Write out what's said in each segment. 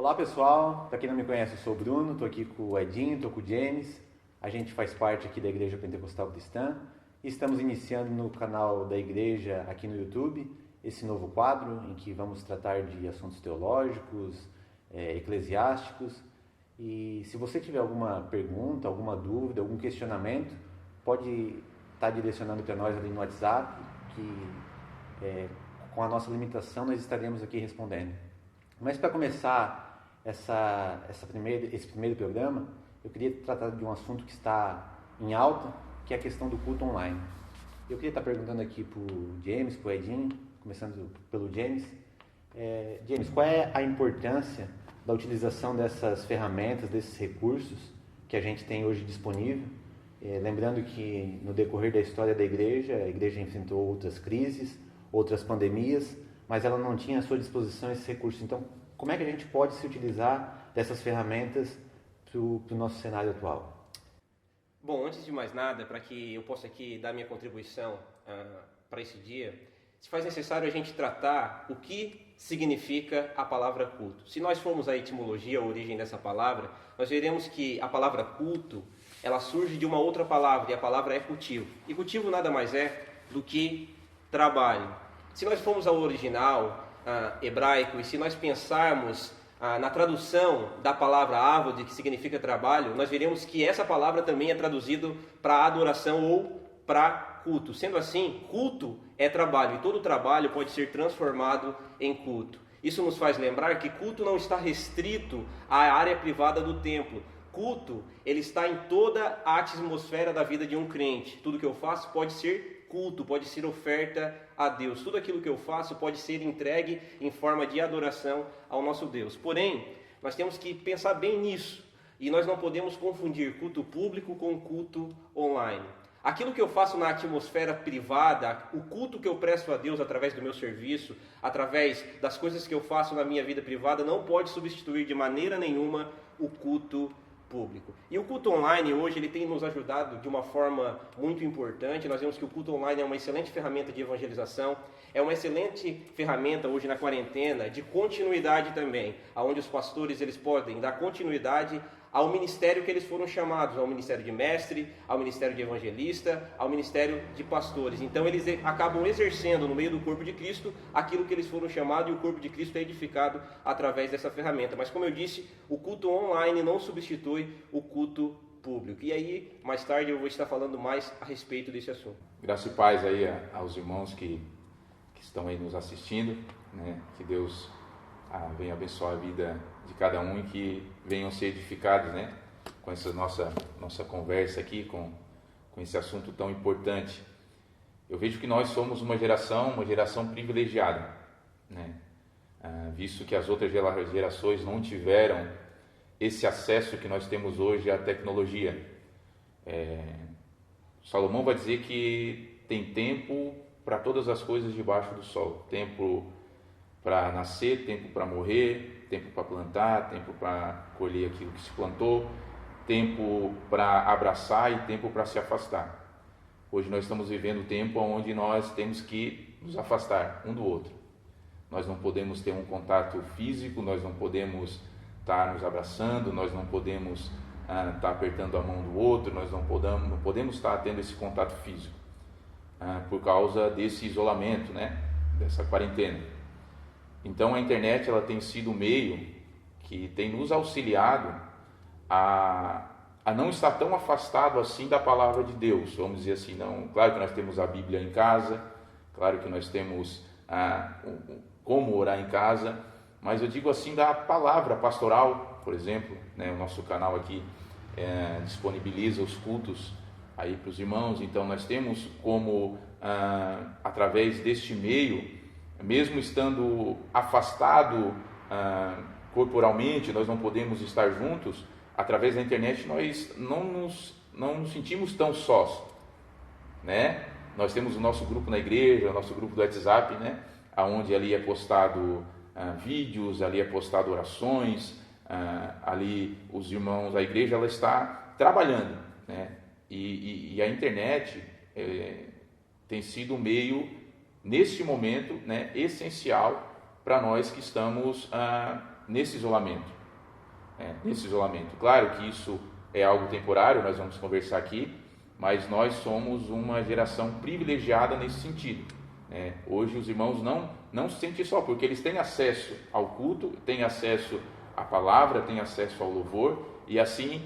Olá pessoal, para quem não me conhece, eu sou o Bruno, estou aqui com o Edinho, estou com o James. A gente faz parte aqui da Igreja Pentecostal Cristã e estamos iniciando no canal da igreja aqui no YouTube esse novo quadro em que vamos tratar de assuntos teológicos, eclesiásticos. E se você tiver alguma pergunta, alguma dúvida, algum questionamento, pode estar direcionando para nós ali no WhatsApp, que com a nossa limitação nós estaremos aqui respondendo. Mas para começar esse primeiro programa, eu queria tratar de um assunto que está em alta, que é a questão do culto online. Eu queria estar perguntando aqui para o James, para o Edinho, começando pelo James. James, qual é a importância da utilização dessas ferramentas, desses recursos que a gente tem hoje disponível? Lembrando que no decorrer da história da igreja, a igreja enfrentou outras crises, outras pandemias, mas ela não tinha à sua disposição esses recursos. Então, como é que a gente pode se utilizar dessas ferramentas para o nosso cenário atual? Bom, antes de mais nada, para que eu possa aqui dar minha contribuição para esse dia, se faz necessário a gente tratar o que significa a palavra culto. Se nós formos à etimologia, a origem dessa palavra, nós veremos que a palavra culto, ela surge de uma outra palavra, e a palavra é cultivo. E cultivo nada mais é do que trabalho. Se nós formos ao original hebraico e se nós pensarmos na tradução da palavra ávod, que significa trabalho, nós veremos que essa palavra também é traduzida para adoração ou para culto. Sendo assim, culto é trabalho e todo trabalho pode ser transformado em culto. Isso nos faz lembrar que culto não está restrito à área privada do templo. Culto, ele está em toda a atmosfera da vida de um crente. Tudo que eu faço pode ser culto, pode ser oferta a Deus. Tudo aquilo que eu faço pode ser entregue em forma de adoração ao nosso Deus. Porém, nós temos que pensar bem nisso. E nós não podemos confundir culto público com culto online. Aquilo que eu faço na atmosfera privada, o culto que eu presto a Deus através do meu serviço, através das coisas que eu faço na minha vida privada, não pode substituir de maneira nenhuma o culto público. E o culto online hoje ele tem nos ajudado de uma forma muito importante. Nós vemos que o culto online é uma excelente ferramenta de evangelização, é uma excelente ferramenta hoje na quarentena de continuidade também, onde os pastores eles podem dar continuidade ao ministério que eles foram chamados, ao ministério de mestre, ao ministério de evangelista, ao ministério de pastores. Então eles acabam exercendo no meio do corpo de Cristo aquilo que eles foram chamados e o corpo de Cristo é edificado através dessa ferramenta. Mas como eu disse, o culto online não substitui o culto público. E aí, mais tarde eu vou estar falando mais a respeito desse assunto. Graça e paz aí aos irmãos que estão aí nos assistindo, né? Que Deus venha abençoar a vida de cada um e que venham ser edificados, né? Com essa nossa conversa aqui, com esse assunto tão importante. Eu vejo que nós somos uma geração privilegiada, né? Visto que as outras gerações não tiveram esse acesso que nós temos hoje à tecnologia. Salomão vai dizer que tem tempo para todas as coisas debaixo do sol. Tempo para nascer, tempo para morrer, tempo para plantar, tempo para colher aquilo que se plantou, tempo para abraçar e tempo para se afastar. Hoje nós estamos vivendo um tempo onde nós temos que nos afastar um do outro. Nós não podemos ter um contato físico, nós não podemos estar nos abraçando, nós não podemos estar apertando a mão do outro, nós não podemos estar tendo esse contato físico por causa desse isolamento, né? Dessa quarentena. Então a internet ela tem sido um meio que tem nos auxiliado a não estar tão afastado assim da palavra de Deus, vamos dizer assim. Não, claro que nós temos a Bíblia em casa, claro que nós temos como orar em casa, mas eu digo assim da palavra pastoral, por exemplo, né? O nosso canal aqui disponibiliza os cultos aí para os irmãos, então nós temos como através deste meio, mesmo estando afastado corporalmente, nós não podemos estar juntos, através da internet nós não nos sentimos tão sós, né? Nós temos o nosso grupo na igreja, o nosso grupo do WhatsApp, né? Onde ali é postado vídeos, ali é postado orações, ali os irmãos, a igreja ela está trabalhando, né? E a internet tem sido um meio neste momento, né, essencial para nós que estamos nesse isolamento. Nesse isolamento. Claro que isso é algo temporário, nós vamos conversar aqui, mas nós somos uma geração privilegiada nesse sentido. Hoje os irmãos não se sentem só, porque eles têm acesso ao culto, têm acesso à palavra, têm acesso ao louvor, e assim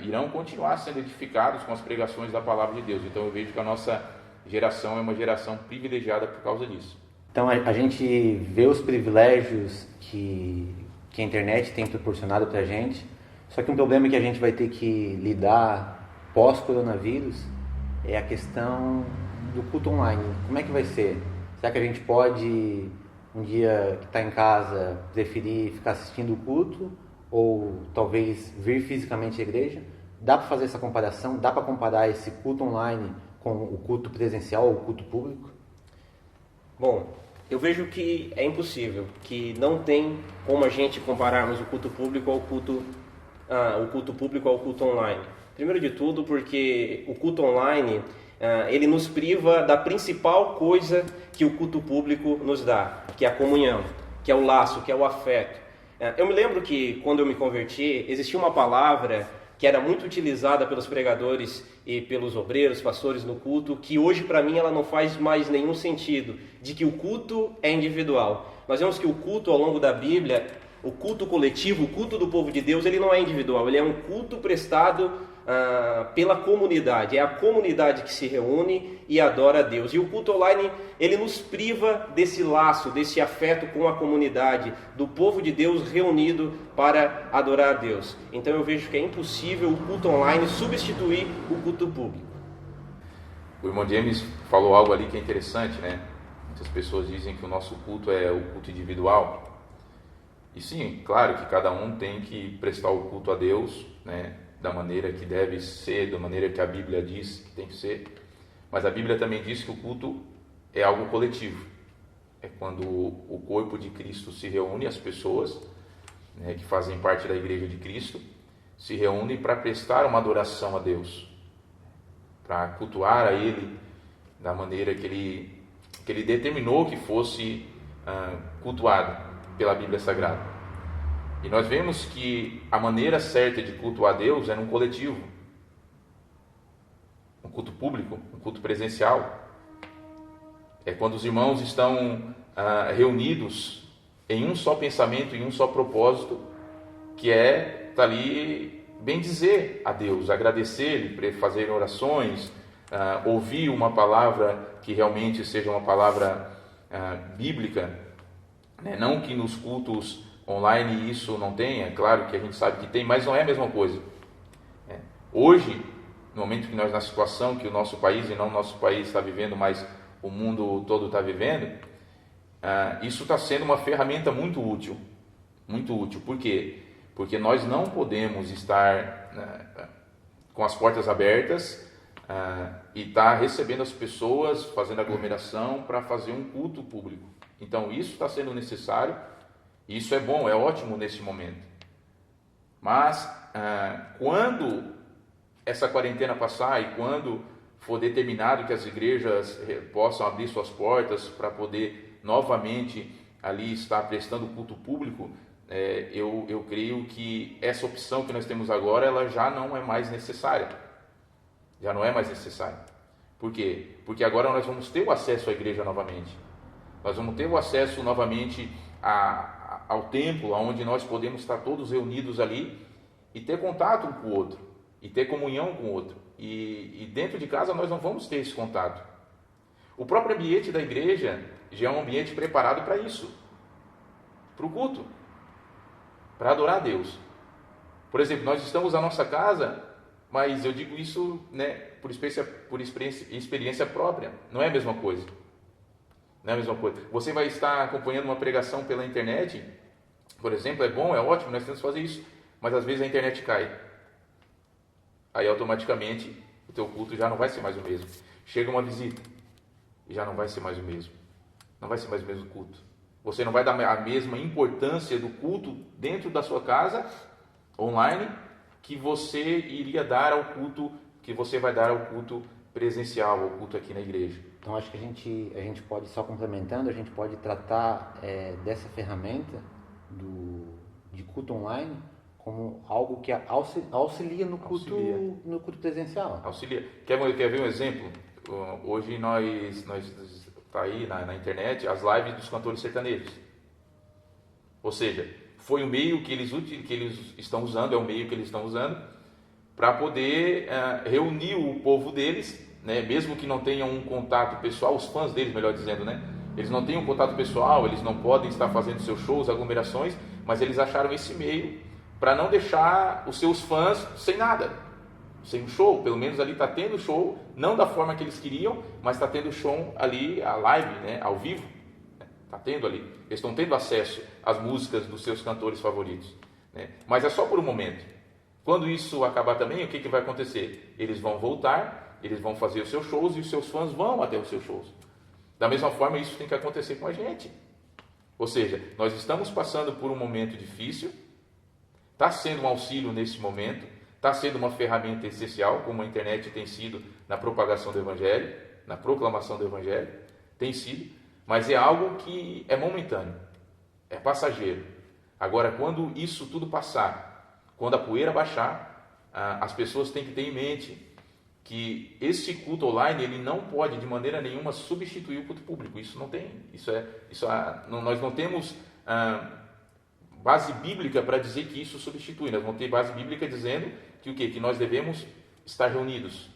irão continuar sendo edificados com as pregações da palavra de Deus. Então eu vejo que a nossa geração é uma geração privilegiada por causa disso. Então a gente vê os privilégios que a internet tem proporcionado para a gente, só que um problema que a gente vai ter que lidar pós-coronavírus é a questão do culto online. Como é que vai ser? Será que a gente pode, um dia que está em casa, preferir ficar assistindo o culto ou talvez vir fisicamente à igreja? Dá para fazer essa comparação? Dá para comparar esse culto online com o culto presencial ou o culto público? Bom, eu vejo que é impossível, que não tem como a gente compararmos o culto público ao culto online. Primeiro de tudo, porque o culto online ele nos priva da principal coisa que o culto público nos dá, que é a comunhão, que é o laço, que é o afeto. Eu me lembro que quando eu me converti, existia uma palavra que era muito utilizada pelos pregadores e pelos obreiros, pastores no culto, que hoje para mim ela não faz mais nenhum sentido, de que o culto é individual. Nós vemos que o culto ao longo da Bíblia, o culto coletivo, o culto do povo de Deus, ele não é individual, ele é um culto prestado pela comunidade. É a comunidade que se reúne e adora a Deus. E o culto online, ele nos priva desse laço, desse afeto com a comunidade, do povo de Deus reunido para adorar a Deus. Então eu vejo que é impossível o culto online substituir o culto público. O irmão James falou algo ali que é interessante, né? Muitas pessoas dizem que o nosso culto é o culto individual. E sim, claro que cada um tem que prestar o culto a Deus, né? Da maneira que deve ser, da maneira que a Bíblia diz que tem que ser. Mas a Bíblia também diz que o culto é algo coletivo. É quando o corpo de Cristo se reúne, as pessoas, né, que fazem parte da igreja de Cristo, se reúnem para prestar uma adoração a Deus, para cultuar a Ele da maneira que Ele determinou que fosse cultuado pela Bíblia Sagrada. E nós vemos que a maneira certa de cultuar a Deus é num coletivo, um culto público, um culto presencial. É quando os irmãos estão reunidos em um só pensamento, em um só propósito, que é estar ali bendizer a Deus, agradecer-lhe, fazer orações, ouvir uma palavra que realmente seja uma palavra bíblica, né? Não que nos cultos online isso não tenha, claro que a gente sabe que tem, mas não é a mesma coisa. Hoje, no momento que nós, na situação que o nosso país, e não o nosso país está vivendo, mas o mundo todo está vivendo, isso está sendo uma ferramenta muito útil. Muito útil. Por quê? Porque nós não podemos estar com as portas abertas e estar recebendo as pessoas, fazendo aglomeração para fazer um culto público. Então isso está sendo necessário. Isso é bom, é ótimo nesse momento. Mas quando essa quarentena passar e quando for determinado que as igrejas possam abrir suas portas para poder novamente ali estar prestando culto público, eu creio que essa opção que nós temos agora, ela já não é mais necessária. Já não é mais necessária. Por quê? Porque agora nós vamos ter o acesso à igreja novamente. Nós vamos ter o acesso novamente ao templo, onde nós podemos estar todos reunidos ali e ter contato um com o outro, e ter comunhão com o outro. E dentro de casa nós não vamos ter esse contato. O próprio ambiente da igreja já é um ambiente preparado para isso, para o culto, para adorar a Deus. Por exemplo, nós estamos na nossa casa, mas eu digo isso, né, por experiência própria, não é a mesma coisa. Não é a mesma coisa. Você vai estar acompanhando uma pregação pela internet, por exemplo, é bom, é ótimo, nós temos que fazer isso, mas às vezes a internet cai. Aí automaticamente o teu culto já não vai ser mais o mesmo. Chega uma visita e já não vai ser mais o mesmo. Não vai ser mais o mesmo culto. Você não vai dar a mesma importância do culto dentro da sua casa, online, que você iria dar ao culto, que você vai dar ao culto presencial, ao culto aqui na igreja. Então acho que a gente pode, só complementando, a gente pode tratar dessa ferramenta de culto online como algo que auxilia no culto presencial. Auxilia. Quer ver um exemplo? Hoje nós tá aí na internet as lives dos cantores sertanejos. Ou seja, foi o meio que eles estão usando, é o meio que eles estão usando para poder reunir o povo deles, né? Mesmo que não tenham um contato pessoal, os fãs deles, melhor dizendo, né? Eles não têm um contato pessoal, eles não podem estar fazendo seus shows, aglomerações, mas eles acharam esse meio para não deixar os seus fãs sem nada, sem um show. Pelo menos ali está tendo show, não da forma que eles queriam, mas está tendo show ali, a live, né, ao vivo, está tendo ali. Eles estão tendo acesso às músicas dos seus cantores favoritos, né? Mas é só por um momento. Quando isso acabar também, o que vai acontecer? Eles vão voltar, eles vão fazer os seus shows e os seus fãs vão até os seus shows. Da mesma forma, isso tem que acontecer com a gente. Ou seja, nós estamos passando por um momento difícil, está sendo um auxílio nesse momento, está sendo uma ferramenta essencial, como a internet tem sido na propagação do Evangelho, na proclamação do Evangelho, tem sido, mas é algo que é momentâneo, é passageiro. Agora, quando isso tudo passar, quando a poeira baixar, as pessoas têm que ter em mente que esse culto online ele não pode de maneira nenhuma substituir o culto público. Isso não tem. Nós não temos base bíblica para dizer que isso substitui. Nós vamos ter base bíblica dizendo que o quê? Que nós devemos estar reunidos.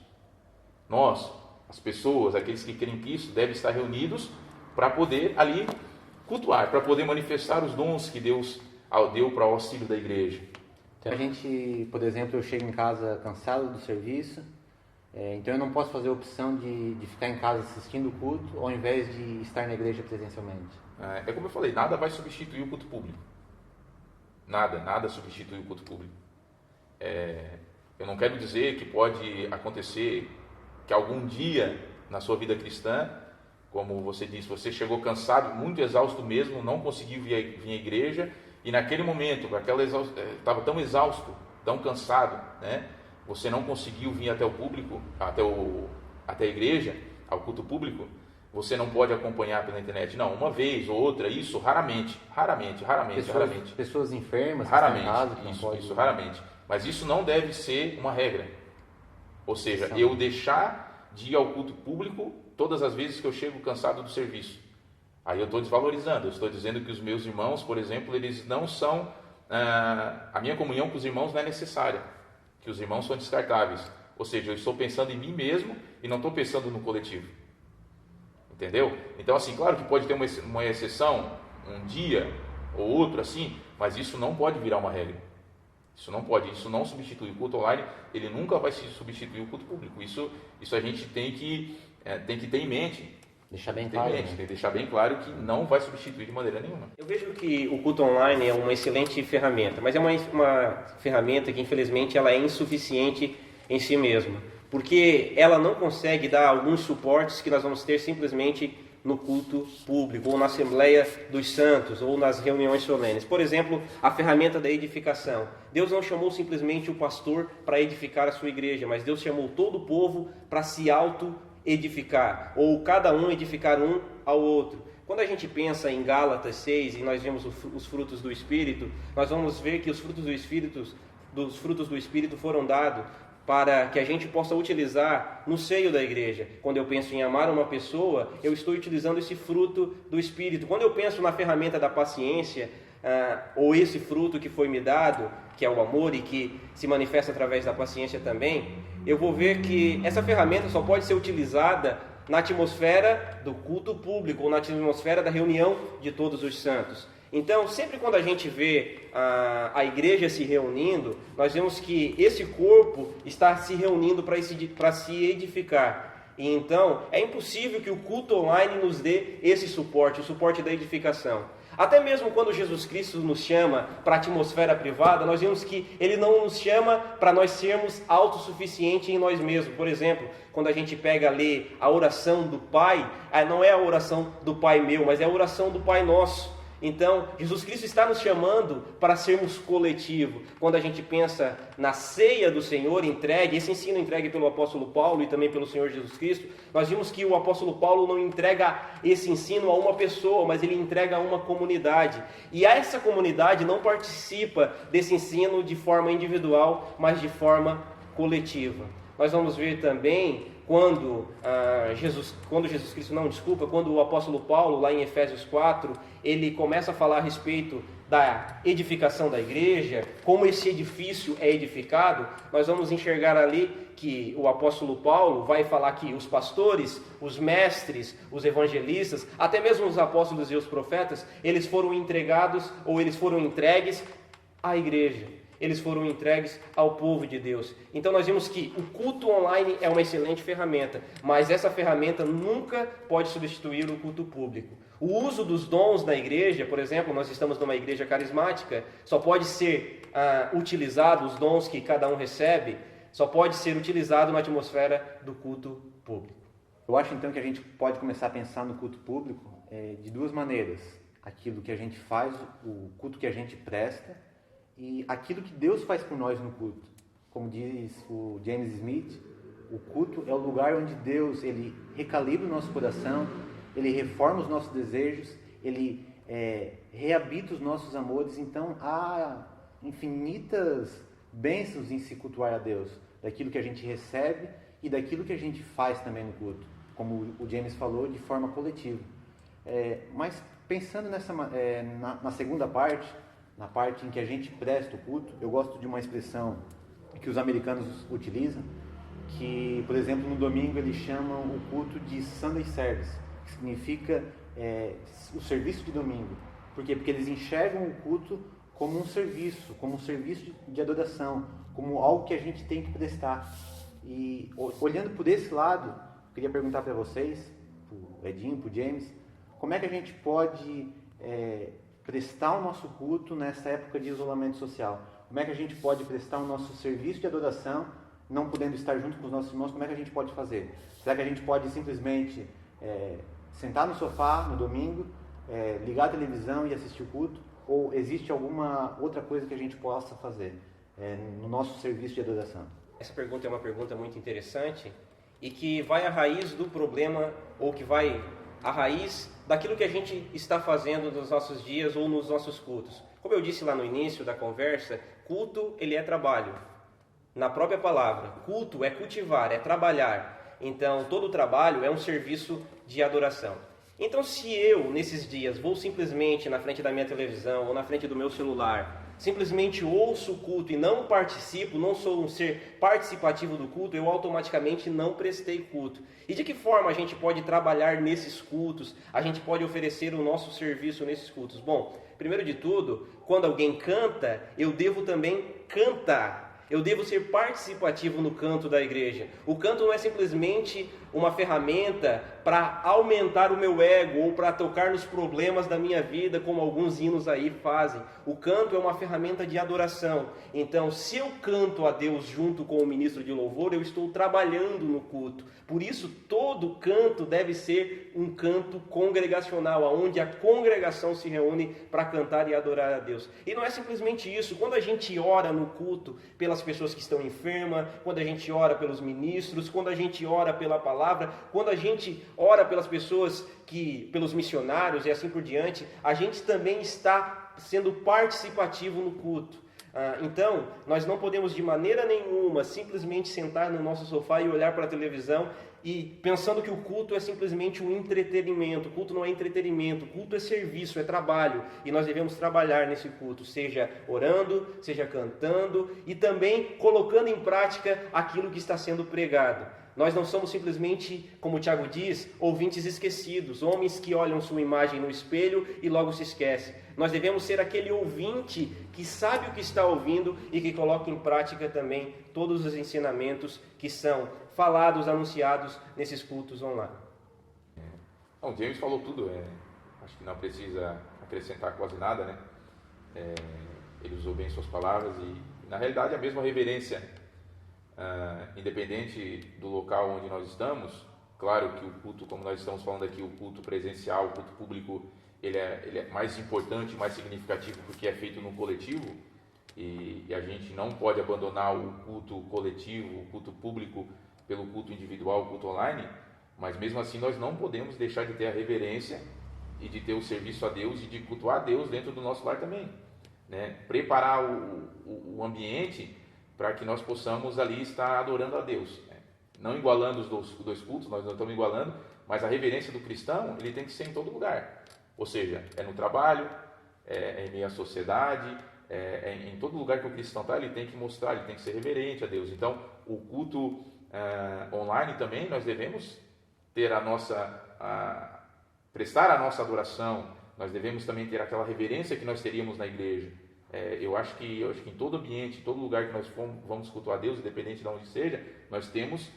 Nós, as pessoas, aqueles que creem que isso, devem estar reunidos para poder ali cultuar, para poder manifestar os dons que Deus deu para o auxílio da igreja. Então a gente, por exemplo, eu chego em casa cansado do serviço, então eu não posso fazer a opção de ficar em casa assistindo o culto ao invés de estar na igreja presencialmente. É como eu falei, nada vai substituir o culto público. Nada substitui o culto público. Eu não quero dizer que pode acontecer que algum dia na sua vida cristã, como você disse, você chegou cansado, muito exausto mesmo, não conseguiu vir à igreja, e naquele momento, estava tão exausto, tão cansado, né? Você não conseguiu vir até o público, até a igreja, ao culto público, você não pode acompanhar pela internet. Não, uma vez ou outra, isso raramente. Pessoas enfermas, raramente, que estão em casa, isso, raramente. Mas isso não deve ser uma regra. Ou seja, eu deixar de ir ao culto público todas as vezes que eu chego cansado do serviço. Aí eu estou desvalorizando, eu estou dizendo que os meus irmãos, por exemplo, eles não são... a minha comunhão com os irmãos não é necessária, que os irmãos são descartáveis. Ou seja, eu estou pensando em mim mesmo e não estou pensando no coletivo. Entendeu? Então, assim, claro que pode ter uma exceção, um dia ou outro, assim, mas isso não pode virar uma regra. Isso não pode, isso não substitui o culto online, ele nunca vai substituir o culto público. Isso a gente tem que ter em mente. Deixar bem claro. Tem que deixar bem claro que não vai substituir de maneira nenhuma. Eu vejo que o culto online é uma excelente ferramenta, mas é uma ferramenta que, infelizmente, ela é insuficiente em si mesma, porque ela não consegue dar alguns suportes que nós vamos ter simplesmente no culto público, ou na Assembleia dos Santos, ou nas reuniões solenes. Por exemplo, a ferramenta da edificação. Deus não chamou simplesmente o pastor para edificar a sua igreja, mas Deus chamou todo o povo para se auto-edificar, ou cada um edificar um ao outro. Quando a gente pensa em Gálatas 6 e nós vemos os frutos do Espírito, nós vamos ver que os frutos do Espírito foram dados para que a gente possa utilizar no seio da igreja. Quando eu penso em amar uma pessoa, eu estou utilizando esse fruto do Espírito. Quando eu penso na ferramenta da paciência, ou esse fruto que foi me dado, que é o amor e que se manifesta através da paciência também, eu vou ver que essa ferramenta só pode ser utilizada na atmosfera do culto público, ou na atmosfera da reunião de todos os santos. Então, sempre quando a gente vê a igreja se reunindo, nós vemos que esse corpo está se reunindo para se edificar. E então, é impossível que o culto online nos dê esse suporte, o suporte da edificação. Até mesmo quando Jesus Cristo nos chama para a atmosfera privada, nós vemos que Ele não nos chama para nós sermos autossuficientes em nós mesmos. Por exemplo, quando a gente pega ler a oração do Pai, não é a oração do Pai meu, mas é a oração do Pai nosso. Então, Jesus Cristo está nos chamando para sermos coletivo. Quando a gente pensa na ceia do Senhor entregue, esse ensino entregue pelo apóstolo Paulo e também pelo Senhor Jesus Cristo, nós vimos que o apóstolo Paulo não entrega esse ensino a uma pessoa, mas ele entrega a uma comunidade. E essa comunidade não participa desse ensino de forma individual, mas de forma coletiva. Nós vamos ver também quando o apóstolo Paulo, lá em Efésios 4, ele começa a falar a respeito da edificação da igreja, como esse edifício é edificado, nós vamos enxergar ali que o apóstolo Paulo vai falar que os pastores, os mestres, os evangelistas, até mesmo os apóstolos e os profetas, eles foram entregados ou eles foram entregues à igreja. Eles foram entregues ao povo de Deus. Então nós vimos que o culto online é uma excelente ferramenta, mas essa ferramenta nunca pode substituir o culto público. O uso dos dons da igreja, por exemplo, nós estamos numa igreja carismática, só pode ser utilizado, os dons que cada um recebe, só pode ser utilizado na atmosfera do culto público. Eu acho então que a gente pode começar a pensar no culto público de duas maneiras. Aquilo que a gente faz, o culto que a gente presta, e aquilo que Deus faz por nós no culto. Como diz o James Smith, o culto é o lugar onde Deus ele recalibra o nosso coração, ele reforma os nossos desejos, ele reabita os nossos amores. Então há infinitas bênçãos em se cultuar a Deus, daquilo que a gente recebe e daquilo que a gente faz também no culto, como o James falou, de forma coletiva. Mas pensando na segunda parte, na parte em que a gente presta o culto, eu gosto de uma expressão que os americanos utilizam, que, por exemplo, no domingo eles chamam o culto de Sunday Service, que significa o serviço de domingo. Por quê? Porque eles enxergam o culto como um serviço de adoração, como algo que a gente tem que prestar. E olhando por esse lado, eu queria perguntar para vocês, para o Edinho, para o James, como é que a gente pode prestar o nosso culto nessa época de isolamento social? Como é que a gente pode prestar o nosso serviço de adoração, não podendo estar junto com os nossos irmãos? Como é que a gente pode fazer? Será que a gente pode simplesmente sentar no sofá no domingo, ligar a televisão e assistir o culto? Ou existe alguma outra coisa que a gente possa fazer no nosso serviço de adoração? Essa pergunta é uma pergunta muito interessante e que vai à raiz do problema, ou que vai à raiz daquilo que a gente está fazendo nos nossos dias ou nos nossos cultos. Como eu disse lá no início da conversa, culto ele é trabalho. Na própria palavra, culto é cultivar, é trabalhar. Então, todo trabalho é um serviço de adoração. Então, se eu, nesses dias, vou simplesmente na frente da minha televisão ou na frente do meu celular, simplesmente ouço o culto e não participo, não sou um ser participativo do culto, eu automaticamente não prestei culto. E de que forma a gente pode trabalhar nesses cultos? A gente pode oferecer o nosso serviço nesses cultos? Bom, primeiro de tudo, quando alguém canta, eu devo também cantar. Eu devo ser participativo no canto da igreja. O canto não é simplesmente uma ferramenta para aumentar o meu ego ou para tocar nos problemas da minha vida, como alguns hinos aí fazem. O canto é uma ferramenta de adoração. Então, se eu canto a Deus junto com o ministro de louvor, eu estou trabalhando no culto. Por isso, todo canto deve ser um canto congregacional, onde a congregação se reúne para cantar e adorar a Deus. E não é simplesmente isso. Quando a gente ora no culto pelas pessoas que estão enfermas, quando a gente ora pelos ministros, quando a gente ora pela palavra, quando a gente ora pelas pessoas pelos missionários e assim por diante, a gente também está sendo participativo no culto. Então, nós não podemos de maneira nenhuma simplesmente sentar no nosso sofá e olhar para a televisão e pensando que o culto é simplesmente um entretenimento. O culto não é entretenimento, o culto é serviço, é trabalho. E nós devemos trabalhar nesse culto, seja orando, seja cantando e também colocando em prática aquilo que está sendo pregado. Nós não somos simplesmente, como o Tiago diz, ouvintes esquecidos, homens que olham sua imagem no espelho e logo se esquecem. Nós devemos ser aquele ouvinte que sabe o que está ouvindo e que coloca em prática também todos os ensinamentos que são falados, anunciados nesses cultos online. Bom, James falou tudo, acho que não precisa acrescentar quase nada, né? Ele usou bem suas palavras e, na realidade, a mesma reverência, independente do local onde nós estamos. Claro que o culto, como nós estamos falando aqui, o culto presencial, o culto público, ele é mais importante, mais significativo porque é feito no coletivo, e a gente não pode abandonar o culto coletivo, o culto público pelo culto individual, o culto online, mas mesmo assim nós não podemos deixar de ter a reverência e de ter o serviço a Deus e de cultuar a Deus dentro do nosso lar também, né? Preparar o ambiente para que nós possamos ali estar adorando a Deus, né? Não igualando os dois cultos, nós não estamos igualando, mas a reverência do cristão, ele tem que ser em todo lugar, ou seja, é no trabalho, é em meio à sociedade, em todo lugar que o cristão está, ele tem que mostrar, ele tem que ser reverente a Deus. Então, o culto online também, nós devemos ter prestar a nossa adoração, nós devemos também ter aquela reverência que nós teríamos na igreja. Eu acho que em todo ambiente, em todo lugar que nós vamos cultuar a Deus, independente de onde seja, nós temos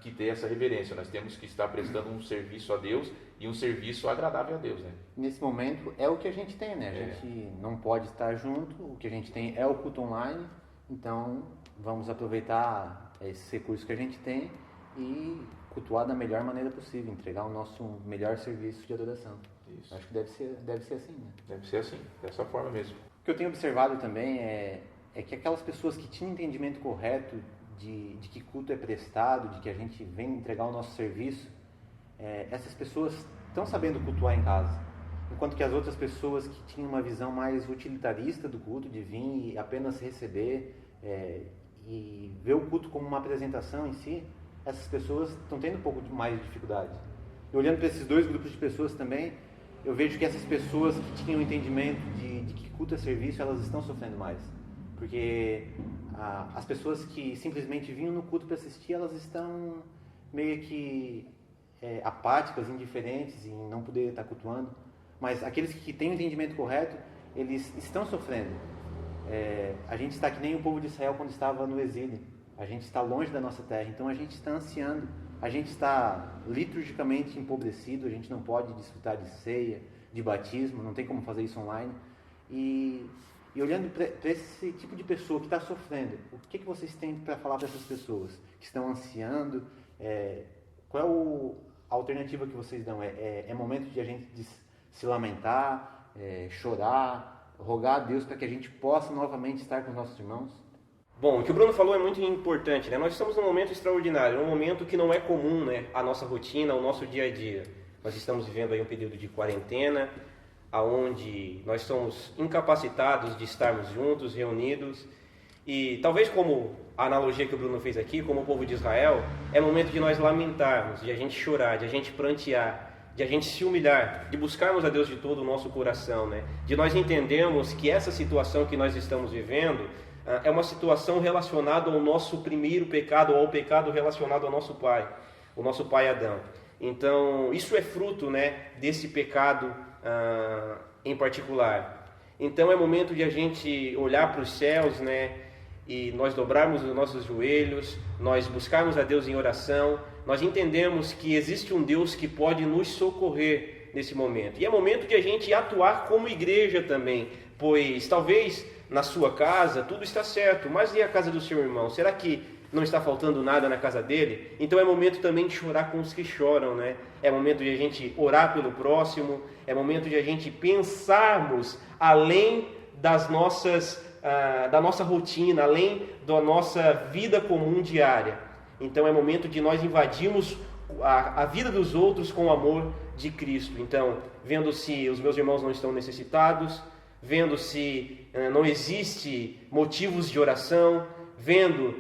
que ter essa reverência, nós temos que estar prestando um serviço a Deus e um serviço agradável a Deus, né? Nesse momento é o que a gente tem, né? A gente não pode estar junto, o que a gente tem é o culto online, então vamos aproveitar esses recursos que a gente tem e cultuar da melhor maneira possível, entregar o nosso melhor serviço de adoração. Isso. Acho que deve ser assim, né? Deve ser assim, dessa forma mesmo. O que eu tenho observado também é que aquelas pessoas que tinham entendimento correto de que culto é prestado, de que a gente vem entregar o nosso serviço, essas pessoas estão sabendo cultuar em casa. Enquanto que as outras pessoas que tinham uma visão mais utilitarista do culto, de vir e apenas receber e ver o culto como uma apresentação em si, essas pessoas estão tendo um pouco mais de dificuldade. E olhando para esses dois grupos de pessoas também, eu vejo que essas pessoas que tinham o entendimento de que culto é serviço, elas estão sofrendo mais. Porque as pessoas que simplesmente vinham no culto para assistir, elas estão meio que apáticas, indiferentes em não poder estar cultuando. Mas aqueles que têm o entendimento correto, eles estão sofrendo. A gente está que nem o povo de Israel quando estava no exílio. A gente está longe da nossa terra, então a gente está ansiando. A gente está liturgicamente empobrecido, a gente não pode desfrutar de ceia, de batismo, não tem como fazer isso online. E olhando para esse tipo de pessoa que está sofrendo, o que vocês têm para falar para essas pessoas que estão ansiando? Qual é a alternativa que vocês dão? É momento de a gente se lamentar, chorar, rogar a Deus para que a gente possa novamente estar com os nossos irmãos? Bom, o que o Bruno falou é muito importante, né? Nós estamos num momento extraordinário, num momento que não é comum, né? A nossa rotina, o nosso dia a dia. Nós estamos vivendo aí um período de quarentena, onde nós somos incapacitados de estarmos juntos, reunidos. E talvez como a analogia que o Bruno fez aqui, como o povo de Israel, é momento de nós lamentarmos, de a gente chorar, de a gente prantear, de a gente se humilhar, de buscarmos a Deus de todo o nosso coração, né? De nós entendermos que essa situação que nós estamos vivendo é uma situação relacionada ao nosso primeiro pecado, ou ao pecado relacionado ao nosso pai, o nosso pai Adão. Então, isso é fruto, né, desse pecado em particular. Então, é momento de a gente olhar para os céus, né, e nós dobrarmos os nossos joelhos, nós buscarmos a Deus em oração, nós entendemos que existe um Deus que pode nos socorrer nesse momento. E é momento de a gente atuar como igreja também, pois talvez na sua casa tudo está certo, mas e a casa do seu irmão? Será que não está faltando nada na casa dele? Então é momento também de chorar com os que choram, né? É momento de a gente orar pelo próximo, é momento de a gente pensarmos além das da nossa rotina, além da nossa vida comum diária. Então é momento de nós invadirmos a vida dos outros com o amor de Cristo. Então, vendo se os meus irmãos não estão necessitados, vendo se não existe motivos de oração, vendo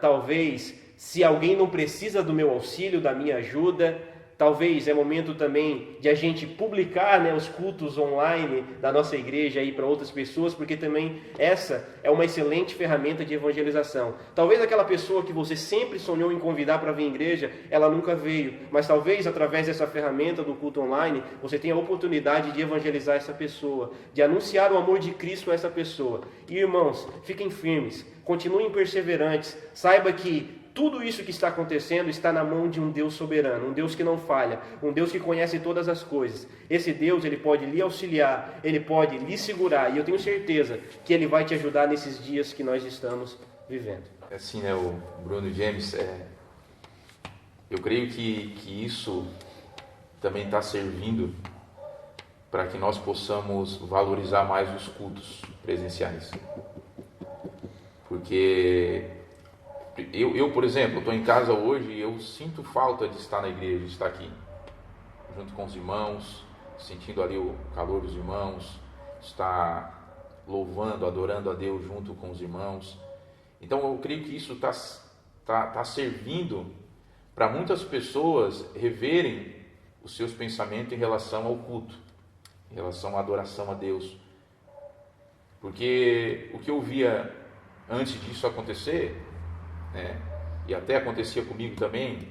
talvez se alguém não precisa do meu auxílio, da minha ajuda. Talvez é momento também de a gente publicar, né, os cultos online da nossa igreja aí para outras pessoas, porque também essa é uma excelente ferramenta de evangelização. Talvez aquela pessoa que você sempre sonhou em convidar para vir à igreja, ela nunca veio, mas talvez através dessa ferramenta do culto online, você tenha a oportunidade de evangelizar essa pessoa, de anunciar o amor de Cristo a essa pessoa. E irmãos, fiquem firmes, continuem perseverantes, saiba que tudo isso que está acontecendo está na mão de um Deus soberano, um Deus que não falha, um Deus que conhece todas as coisas. Esse Deus, ele pode lhe auxiliar, ele pode lhe segurar, e eu tenho certeza que ele vai te ajudar nesses dias que nós estamos vivendo. Assim, né, o Bruno James, eu creio que isso também está servindo para que nós possamos valorizar mais os cultos presenciais. Porque eu por exemplo, estou em casa hoje e eu sinto falta de estar na igreja, de estar aqui, junto com os irmãos, sentindo ali o calor dos irmãos, estar louvando, adorando a Deus junto com os irmãos. Então eu creio que isso está servindo para muitas pessoas reverem os seus pensamentos em relação ao culto, em relação à adoração a Deus. Porque o que eu via antes disso acontecer, né, e até acontecia comigo também,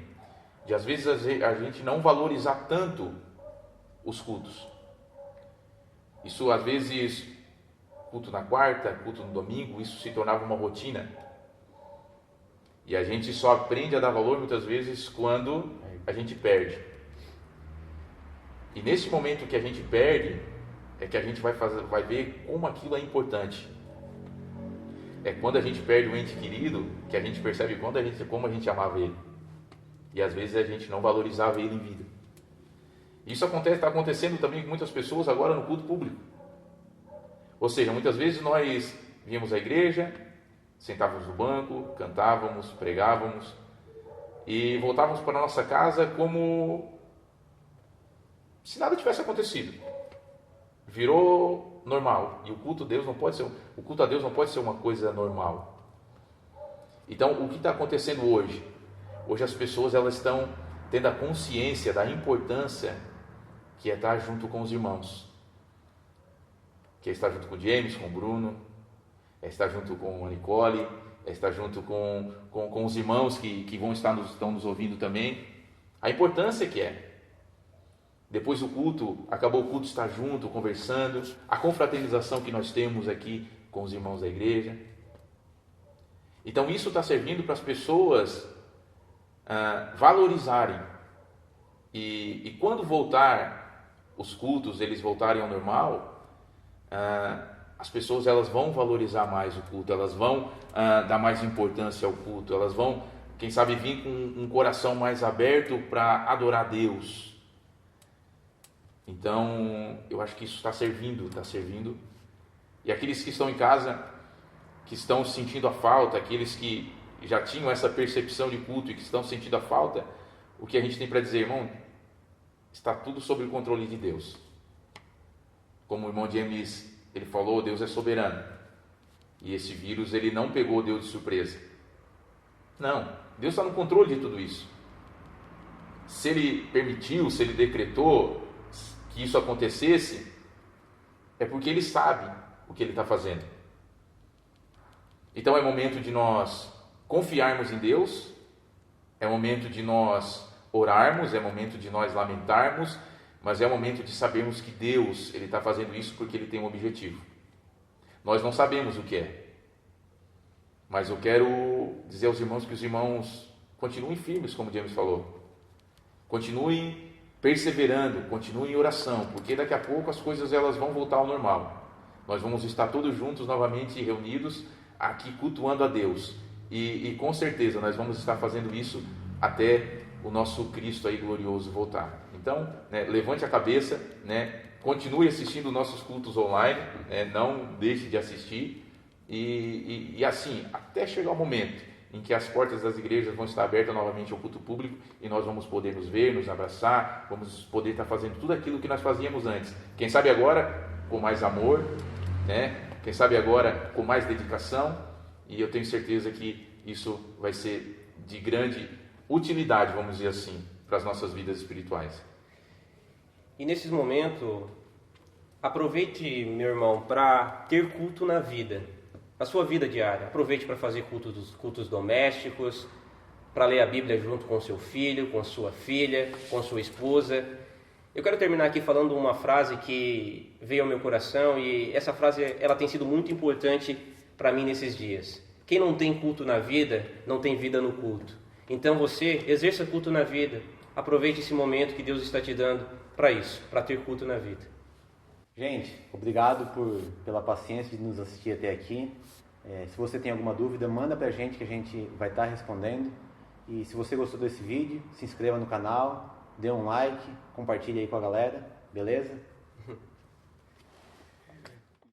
de às vezes a gente não valorizar tanto os cultos. Isso às vezes, culto na quarta, culto no domingo, isso se tornava uma rotina. E a gente só aprende a dar valor muitas vezes quando a gente perde. E nesse momento que a gente perde, é que a gente vai ver como aquilo é importante. É quando a gente perde um ente querido que a gente percebe como a gente amava ele. E às vezes a gente não valorizava ele em vida. Isso está acontecendo também com muitas pessoas agora no culto público. Ou seja, muitas vezes nós víamos à igreja, sentávamos no banco, cantávamos, pregávamos e voltávamos para a nossa casa como se nada tivesse acontecido. Virou normal. E o culto a Deus não pode ser uma coisa normal. Então, o que está acontecendo hoje? Hoje as pessoas elas estão tendo a consciência da importância que é estar junto com os irmãos. Que é estar junto com o James, com o Bruno, é estar junto com a Nicole, é estar junto com os irmãos que estão nos ouvindo também. A importância que é. Depois do culto, acabou o culto, estar junto, conversando, a confraternização que nós temos aqui com os irmãos da igreja. Então isso está servindo para as pessoas valorizarem. E quando voltar os cultos, eles voltarem ao normal, as pessoas elas vão valorizar mais o culto, elas vão dar mais importância ao culto, elas vão, quem sabe, vir com um coração mais aberto para adorar a Deus. Então, eu acho que isso está servindo. E aqueles que estão em casa, que estão sentindo a falta, aqueles que já tinham essa percepção de culto e que estão sentindo a falta, o que a gente tem para dizer, irmão, está tudo sob o controle de Deus. Como o irmão James, ele falou, Deus é soberano. E esse vírus, ele não pegou Deus de surpresa. Não, Deus está no controle de tudo isso. Se ele permitiu, se ele decretou que isso acontecesse, é porque ele sabe o que ele está fazendo. Então é momento de nós confiarmos em Deus, é momento de nós orarmos, é momento de nós lamentarmos, mas é momento de sabermos que Deus ele está fazendo isso porque Ele tem um objetivo. Nós não sabemos o que é, mas eu quero dizer aos irmãos que os irmãos continuem firmes, como James falou, continuem perseverando, continue em oração, porque daqui a pouco as coisas elas vão voltar ao normal. Nós vamos estar todos juntos novamente reunidos aqui cultuando a Deus e com certeza nós vamos estar fazendo isso até o nosso Cristo aí glorioso voltar. Então, levante a cabeça, continue assistindo nossos cultos online, não deixe de assistir e assim, até chegar o momento em que as portas das igrejas vão estar abertas novamente ao culto público e nós vamos poder nos ver, nos abraçar, vamos poder estar fazendo tudo aquilo que nós fazíamos antes. Quem sabe agora com mais amor, quem sabe agora com mais dedicação, e eu tenho certeza que isso vai ser de grande utilidade, vamos dizer assim, para as nossas vidas espirituais. E nesses momentos, aproveite, meu irmão, para ter culto na vida. A sua vida diária, aproveite para fazer cultos domésticos, para ler a Bíblia junto com seu filho, com sua filha, com sua esposa. Eu quero terminar aqui falando uma frase que veio ao meu coração e essa frase ela tem sido muito importante para mim nesses dias. Quem não tem culto na vida, não tem vida no culto. Então você exerça culto na vida, aproveite esse momento que Deus está te dando para isso, para ter culto na vida. Gente, obrigado pela paciência de nos assistir até aqui. Se você tem alguma dúvida, manda pra gente que a gente vai estar respondendo. E se você gostou desse vídeo, se inscreva no canal, dê um like, compartilhe aí com a galera, beleza?